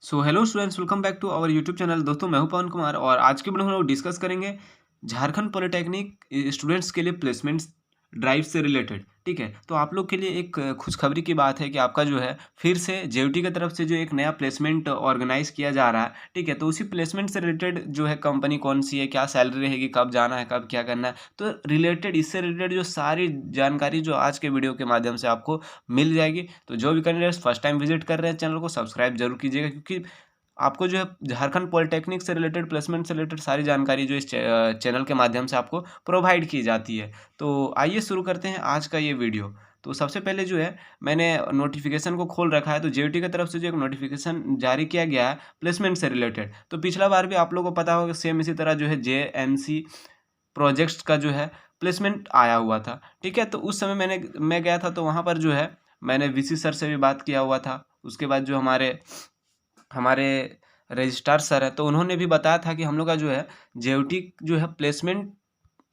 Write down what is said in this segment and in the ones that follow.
So hello students, welcome back to our YouTube channel. दोस्तों, मैं हूं पवन कुमार और आज के वीडियो में हम लोग डिस्कस करेंगे झारखंड पॉलिटेक्निक स्टूडेंट्स के लिए प्लेसमेंट्स ड्राइव से रिलेटेड। ठीक है, तो आप लोग के लिए एक खुशखबरी की बात है कि आपका जो है फिर से जेयूटी की तरफ से जो एक नया प्लेसमेंट ऑर्गेनाइज किया जा रहा है। ठीक है, तो उसी प्लेसमेंट से रिलेटेड जो है कंपनी कौन सी है, क्या सैलरी रहेगी, कब जाना है, कब क्या करना है, तो रिलेटेड इससे रिलेटेड जो सारी जानकारी जो आज के वीडियो के माध्यम से आपको मिल जाएगी। तो जो भी कैंडिडेट्स फर्स्ट टाइम विजिट कर रहे हैं चैनल को सब्सक्राइब जरूर कीजिएगा, क्योंकि आपको जो है झारखंड पॉलिटेक्निक से रिलेटेड प्लेसमेंट से रिलेटेड सारी जानकारी जो इस चैनल के माध्यम से आपको प्रोवाइड की जाती है। तो आइए शुरू करते हैं आज का ये वीडियो। तो सबसे पहले जो है मैंने नोटिफिकेशन को खोल रखा है। तो जेयूटी की तरफ से जो एक नोटिफिकेशन जारी किया गया है प्लेसमेंट से रिलेटेड, तो पिछला बार भी आप लोगों को पता होगा सेम इसी तरह जो है जेएमसी प्रोजेक्ट्स का जो है प्लेसमेंट आया हुआ था। ठीक है, तो उस समय मैं गया था, तो वहाँ पर जो है मैंने वीसी सर से भी बात किया हुआ था। उसके बाद जो हमारे हमारे रजिस्ट्रार सर हैं, तो उन्होंने भी बताया था कि हम लोग का जो है जेयूटी जो है प्लेसमेंट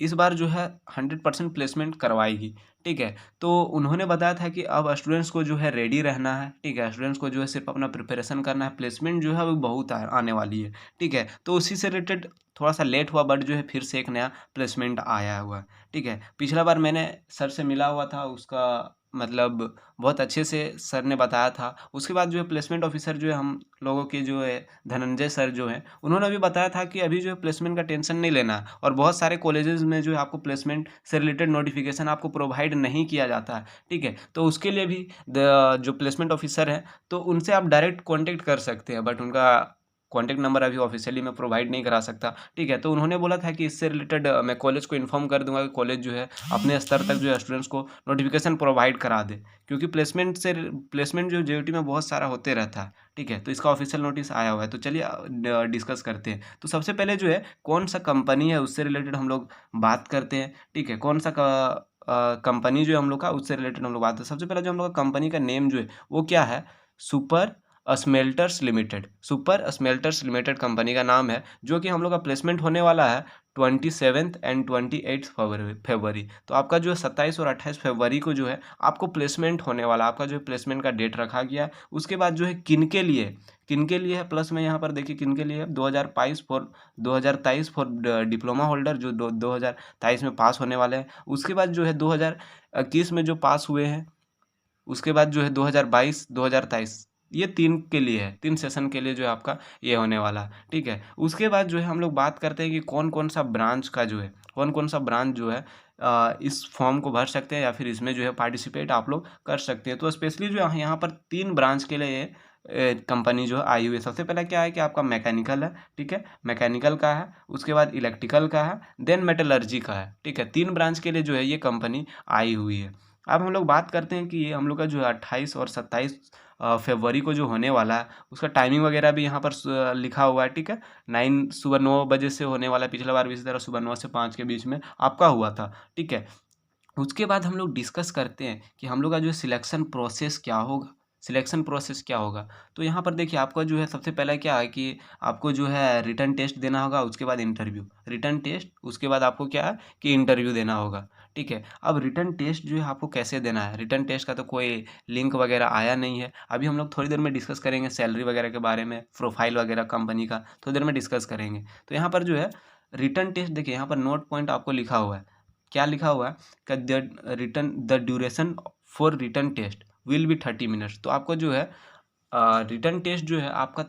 इस बार जो है 100% प्लेसमेंट करवाएगी। ठीक है, तो उन्होंने बताया था कि अब स्टूडेंट्स को जो है रेडी रहना है। ठीक है, स्टूडेंट्स को जो है सिर्फ अपना प्रिपरेशन करना है, प्लेसमेंट जो है वो बहुत आने वाली है। ठीक है, तो उसी से रिलेटेड थोड़ा सा लेट हुआ, बट जो है फिर से एक नया प्लेसमेंट आया हुआ है। ठीक है, पिछला बार मैंने सर से मिला हुआ था, उसका मतलब बहुत अच्छे से सर ने बताया था। उसके बाद जो है प्लेसमेंट ऑफिसर जो है हम लोगों के जो है धनंजय सर जो हैं, उन्होंने भी बताया था कि अभी जो है प्लेसमेंट का टेंशन नहीं लेना है, और बहुत सारे कॉलेजेस में जो है आपको प्लेसमेंट से रिलेटेड नोटिफिकेशन आपको प्रोवाइड नहीं किया जाता है। ठीक है, तो उसके लिए भी जो प्लेसमेंट ऑफिसर हैं, तो उनसे आप डायरेक्ट कॉन्टेक्ट कर सकते हैं, बट उनका कॉन्टैक्ट नंबर अभी ऑफिशियली मैं प्रोवाइड नहीं करा सकता। ठीक है, तो उन्होंने बोला था कि इससे रिलेटेड मैं कॉलेज को इन्फॉर्म कर दूंगा कि कॉलेज जो है अपने स्तर तक जो है स्टूडेंट्स को नोटिफिकेशन प्रोवाइड करा दे, क्योंकि प्लेसमेंट जो जेयूटी में बहुत सारा होते रहता है। ठीक है, तो इसका ऑफिशियल नोटिस आया हुआ है। तो चलिए डिस्कस करते हैं। तो सबसे पहले जो है कौन सा कंपनी है उससे रिलेटेड हम लोग बात करते हैं। ठीक है, कौन सा कंपनी जो है हम लोग का उससे रिलेटेड हम लोग बात करते हैं। सबसे पहले जो हम लोग का कंपनी का नेम जो है वो क्या है, super smelters limited. Super smelters limited company का नाम है, जो कि हम लोग का प्लेसमेंट होने वाला है 27 एंड 28 फरवरी। तो आपका जो है 27 और 28 फरवरी को जो है आपको प्लेसमेंट होने वाला, आपका जो है प्लेसमेंट का डेट रखा गया है। उसके बाद जो है किन के लिए है, प्लस में यहाँ पर देखिए किन के लिए है, 2023 फॉर डिप्लोमा होल्डर जो 2023 में पास होने वाले हैं। उसके बाद जो है 2021 में जो पास हुए हैं, उसके बाद जो है 2022 2023, ये 3 के लिए है, 3 सेशन के लिए जो है आपका ये होने वाला है। ठीक है, उसके बाद जो है हम लोग बात करते हैं कि कौन कौन सा ब्रांच का जो है कौन कौन सा ब्रांच जो है इस फॉर्म को भर सकते हैं या फिर इसमें जो है पार्टिसिपेट आप लोग कर सकते हैं। तो स्पेशली जो है यहाँ पर 3 ब्रांच के लिए ये कंपनी जो है आई हुई है। सबसे पहला क्या है कि आपका मैकेनिकल है। ठीक है, मैकेनिकल का है, उसके बाद इलेक्ट्रिकल का है, देन मेटलर्जी का है। ठीक है, 3 ब्रांच के लिए जो है ये कंपनी आई हुई है। अब हम लोग बात करते हैं कि ये हम लोग का जो है 28 और 27 फरवरी को जो होने वाला है, उसका टाइमिंग वगैरह भी यहाँ पर लिखा हुआ है। ठीक है, सुबह 9 बजे से होने वाला है। पिछला बार भी इसी तरह सुबह 9 से 5 के बीच में आपका हुआ था। ठीक है, उसके बाद हम लोग डिस्कस करते हैं कि हम लोग का जो है सिलेक्शन प्रोसेस क्या होगा। तो यहाँ पर देखिए आपका जो है सबसे पहला क्या है कि आपको जो है रिटन टेस्ट देना होगा, उसके बाद इंटरव्यू, रिटन टेस्ट, उसके बाद आपको क्या है कि इंटरव्यू देना होगा। ठीक है, अब रिटन टेस्ट जो है आपको कैसे देना है, रिटन टेस्ट का तो कोई लिंक वगैरह आया नहीं है। अभी हम लोग थोड़ी देर में डिस्कस करेंगे सैलरी वगैरह के बारे में, प्रोफाइल वगैरह कंपनी का थोड़ी देर में डिस्कस करेंगे। तो यहाँ पर जो है रिटन टेस्ट देखिए यहाँ पर नोट पॉइंट आपको लिखा हुआ है, क्या लिखा हुआ है कि the duration for written test will be 30 minutes. तो आपको जो है रिटन टेस्ट जो है आपका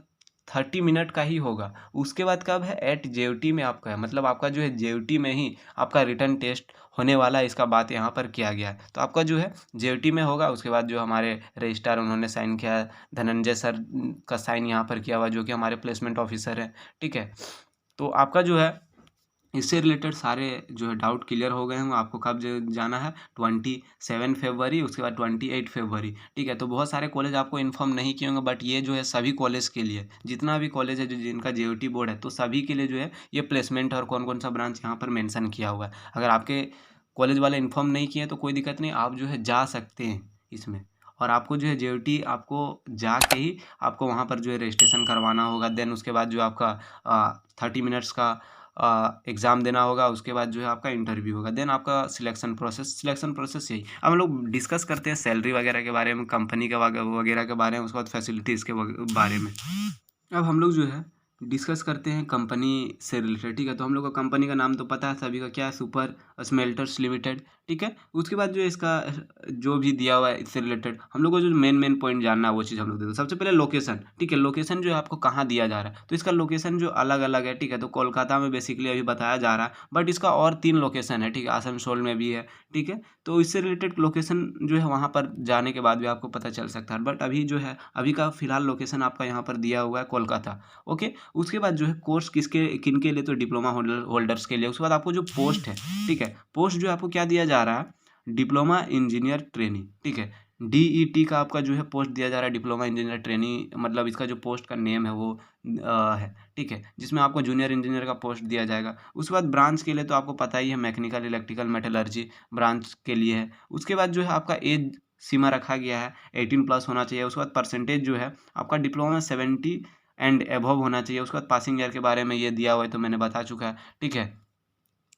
30 मिनट का ही होगा। उसके बाद कब है, एट जेयूटी में आपका है, मतलब आपका जो है जेयूटी में ही आपका रिटन टेस्ट होने वाला है। इसका बात यहाँ पर किया गया है। तो आपका जो है जेयूटी में होगा। उसके बाद जो हमारे रजिस्ट्रार उन्होंने साइन किया है, धनंजय सर का साइन यहाँ पर किया हुआ, जो कि हमारे प्लेसमेंट ऑफिसर हैं। ठीक है, तो आपका जो है इससे रिलेटेड सारे जो है डाउट क्लियर हो गए हैं। आपको कब जाना है, 27 फरवरी, उसके बाद 28 फरवरी। ठीक है, तो बहुत सारे कॉलेज आपको इन्फॉर्म नहीं किए होंगे, बट ये जो है सभी कॉलेज के लिए, जितना भी कॉलेज है जो जिनका जेयूटी बोर्ड है, तो सभी के लिए जो है ये प्लेसमेंट और कौन कौन सा ब्रांच यहाँ पर मेंशन किया हुआ है। अगर आपके कॉलेज वाले इन्फॉर्म नहीं किए तो कोई दिक्कत नहीं, आप जो है जा सकते हैं इसमें। और आपको जो है जेयूटी आपको जाके ही आपको वहाँ पर जो है रजिस्ट्रेशन करवाना होगा। देन उसके बाद जो आपका 30 मिनट्स का एग्ज़ाम देना होगा। उसके बाद जो है आपका इंटरव्यू होगा, देन आपका सिलेक्शन प्रोसेस यही। अब हम लोग डिस्कस करते हैं सैलरी वगैरह के बारे में, कंपनी के वगैरह के बारे में, उसके बाद फैसिलिटीज़ के बारे में। अब हम लोग जो है डिस्कस करते हैं कंपनी से रिलेटेड, ठीक है। तो हम लोग को कंपनी का नाम तो पता है सभी का, क्या है, सुपर स्मेल्टर्स लिमिटेड, ठीक है। उसके बाद जो है इसका जो भी दिया हुआ है इससे रिलेटेड हम लोग को जो मेन पॉइंट जानना है वो चीज़ हम लोग देखते हैं। सबसे पहले लोकेशन, ठीक है। लोकेशन जो है आपको कहाँ दिया जा रहा है, तो इसका लोकेशन जो अलग अलग है, ठीक है। तो कोलकाता में बेसिकली अभी बताया जा रहा है, बट इसका और 3 लोकेशन है, ठीक है। आसनसोल में भी है, ठीक है। तो इससे रिलेटेड लोकेशन जो है वहाँ पर जाने के बाद भी आपको पता चल सकता है, बट अभी जो है अभी का फिलहाल लोकेशन आपका यहाँ पर दिया हुआ है कोलकाता, ओके। उसके बाद जो है कोर्स किनके लिए, तो डिप्लोमा होल्डर्स के लिए। उसके बाद आपको जो पोस्ट है, ठीक है, पोस्ट जो आपको क्या दिया जा रहा है, डिप्लोमा इंजीनियर ट्रेनी, ठीक है। डीईटी का आपका जो है पोस्ट दिया जा रहा है, डिप्लोमा इंजीनियर ट्रेनी, मतलब इसका जो पोस्ट का नेम है वो है, ठीक है, जिसमें आपको जूनियर इंजीनियर का पोस्ट दिया जाएगा। उसके बाद ब्रांच के लिए तो आपको पता ही है, मैकेनिकल, इलेक्ट्रिकल, मेटलर्जी ब्रांच के लिए है। उसके बाद जो है आपका एज सीमा रखा गया है 18+ होना चाहिए। उसके बाद परसेंटेज जो है आपका डिप्लोमा में 70 एंड एबव होना चाहिए। उसके बाद पासिंग ईयर के बारे में ये दिया हुआ है तो मैंने बता चुका है, ठीक है।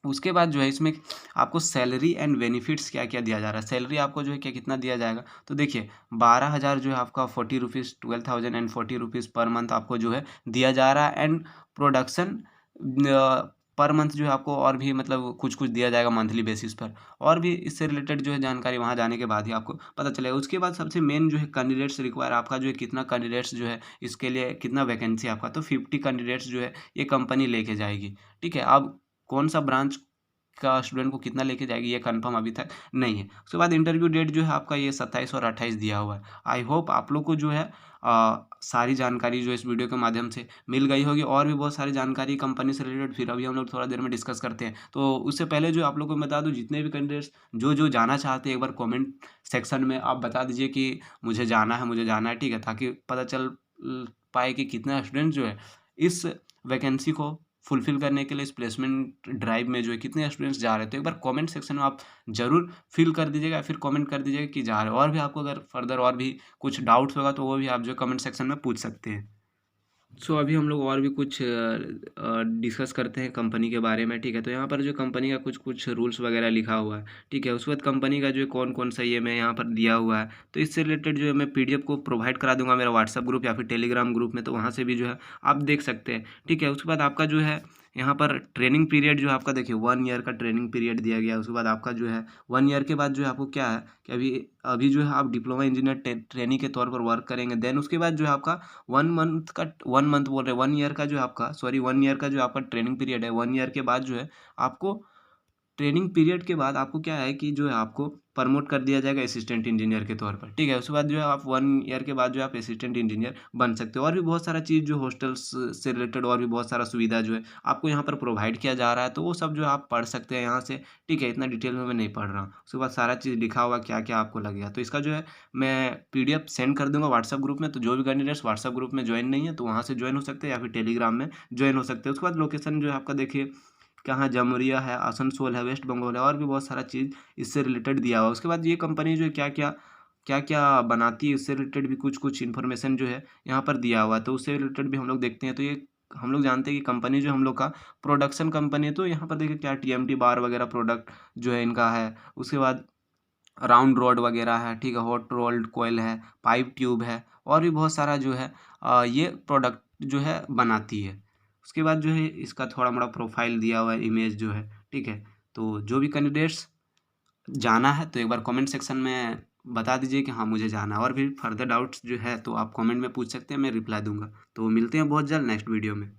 उसके बाद जो है इसमें आपको सैलरी एंड बेनिफिट्स क्या क्या दिया जा रहा है, सैलरी आपको जो है क्या कितना दिया जाएगा, तो देखिए 12,000 जो है आपका 40 रुपीज़, 12,040 रुपीज़ पर मंथ आपको जो है दिया जा रहा है। एंड प्रोडक्शन पर मंथ जो है आपको और भी मतलब कुछ कुछ दिया जाएगा मंथली बेसिस पर, और भी इससे रिलेटेड जो है जानकारी वहाँ जाने के बाद ही आपको पता चलेगा। उसके बाद सबसे मेन जो है कैंडिडेट्स रिक्वायर, आपका जो है कितना कैंडिडेट्स जो है इसके लिए कितना वैकेंसी आपका, तो 50 कैंडिडेट्स जो है ये कंपनी लेके जाएगी, ठीक है। अब कौन सा ब्रांच का स्टूडेंट को कितना लेके जाएगी ये कंफर्म अभी तक नहीं है। उसके बाद इंटरव्यू डेट जो है आपका ये 27 और 28 दिया हुआ है। आई होप आप लोग को जो है सारी जानकारी जो इस वीडियो के माध्यम से मिल गई होगी। और भी बहुत सारी जानकारी कंपनी से रिलेटेड फिर अभी हम लोग थोड़ा देर में डिस्कस करते हैं। तो उससे पहले जो आप लोग को बता दूं, जितने भी कैंडिडेट्स जो जाना चाहते हैं एक बार कमेंट सेक्शन में आप बता दीजिए कि मुझे जाना है, मुझे जाना है, ठीक है, ताकि पता चल पाए कि कितना स्टूडेंट जो है इस वैकेंसी को फुलफ़िल करने के लिए इस प्लेसमेंट ड्राइव में जो है कितने स्टूडेंट्स जा रहे हैं। तो एक बार कमेंट सेक्शन में आप ज़रूर फ़िल कर दीजिएगा, फिर कमेंट कर दीजिएगा कि जा रहे हो। और भी आपको अगर फर्दर और भी कुछ डाउट्स होगा तो वो भी आप जो कमेंट सेक्शन में पूछ सकते हैं। सो अभी हम लोग और भी कुछ डिस्कस करते हैं कंपनी के बारे में, ठीक है। तो यहाँ पर जो कंपनी का कुछ कुछ रूल्स वगैरह लिखा हुआ है, ठीक है। उसके बाद कंपनी का जो है कौन कौन सा ये मैं यहाँ पर दिया हुआ है, तो इससे रिलेटेड जो है मैं पीडीएफ को प्रोवाइड करा दूंगा मेरा व्हाट्सअप ग्रुप या फिर टेलीग्राम ग्रुप में, तो वहाँ से भी जो है आप देख सकते हैं, ठीक है। उसके बाद आपका जो है यहाँ पर ट्रेनिंग पीरियड जो है आपका देखिए 1 ईयर का ट्रेनिंग पीरियड दिया गया है। उसके बाद आपका जो है 1 ईयर के बाद जो है आपको क्या है कि अभी अभी जो है आप डिप्लोमा इंजीनियर ट्रेनिंग के तौर पर वर्क करेंगे। देन उसके बाद जो है आपका 1 मंथ बोल रहे हैं, 1 ईयर का जो आपका 1 ईयर का जो आपका ट्रेनिंग पीरियड है, 1 ईयर के बाद जो है आपको ट्रेनिंग पीरियड के बाद आपको क्या है कि जो है आपको प्रमोट कर दिया जाएगा असिस्टेंट इंजीनियर के तौर पर, ठीक है। उसके बाद जो है आप 1 ईयर के बाद जो है आप असिस्टेंट इंजीनियर बन सकते हो। और भी बहुत सारा चीज़ जो हॉस्टल्स से रिलेटेड और भी बहुत सारा सुविधा जो है आपको यहाँ पर प्रोवाइड किया जा रहा है, तो वो सब जो है आप पढ़ सकते हैं यहाँ से, ठीक है। इतना डिटेल में मैं नहीं पढ़ रहा हूँ। उसके बाद सारा चीज़ लिखा हुआ क्या क्या आपको लगेगा, तो इसका जो है मैं पीडीएफ सेंड कर दूंगा व्हाट्सअप ग्रुप में। तो जो भी कैंडिडेट्स व्हाट्सअप ग्रुप में ज्वाइन नहीं है तो वहाँ से ज्वाइन हो सकते हैं या फिर टेलीग्राम में ज्वाइन हो सकते हैं। उसके बाद लोकेशन जो है आपका देखिए कहाँ, जमुरिया है, आसनसोल है, वेस्ट बंगाल है, और भी बहुत सारा चीज़ इससे रिलेटेड दिया हुआ है। उसके बाद ये कंपनी जो है क्या क्या बनाती है इससे रिलेटेड भी कुछ कुछ इन्फॉर्मेशन जो है यहाँ पर दिया हुआ है, तो उससे रिलेटेड भी हम लोग देखते हैं। तो ये हम लोग जानते हैं कि कंपनी जो हम लोग का प्रोडक्शन कंपनी है, तो यहाँ पर देखिए क्या टीएमटी बार वगैरह प्रोडक्ट जो है इनका है। उसके बाद राउंड रॉड वगैरह है, ठीक है, हॉट रोल्ड कोयल है, पाइप ट्यूब है, और भी बहुत सारा जो है ये प्रोडक्ट जो है बनाती है। उसके बाद जो है इसका थोड़ा मोड़ा प्रोफाइल दिया हुआ है, इमेज जो है, ठीक है। तो जो भी कैंडिडेट्स जाना है तो एक बार कमेंट सेक्शन में बता दीजिए कि हाँ मुझे जाना है। और भी फर्दर डाउट्स जो है तो आप कमेंट में पूछ सकते हैं, मैं रिप्लाई दूंगा। तो मिलते हैं बहुत जल्द नेक्स्ट वीडियो में।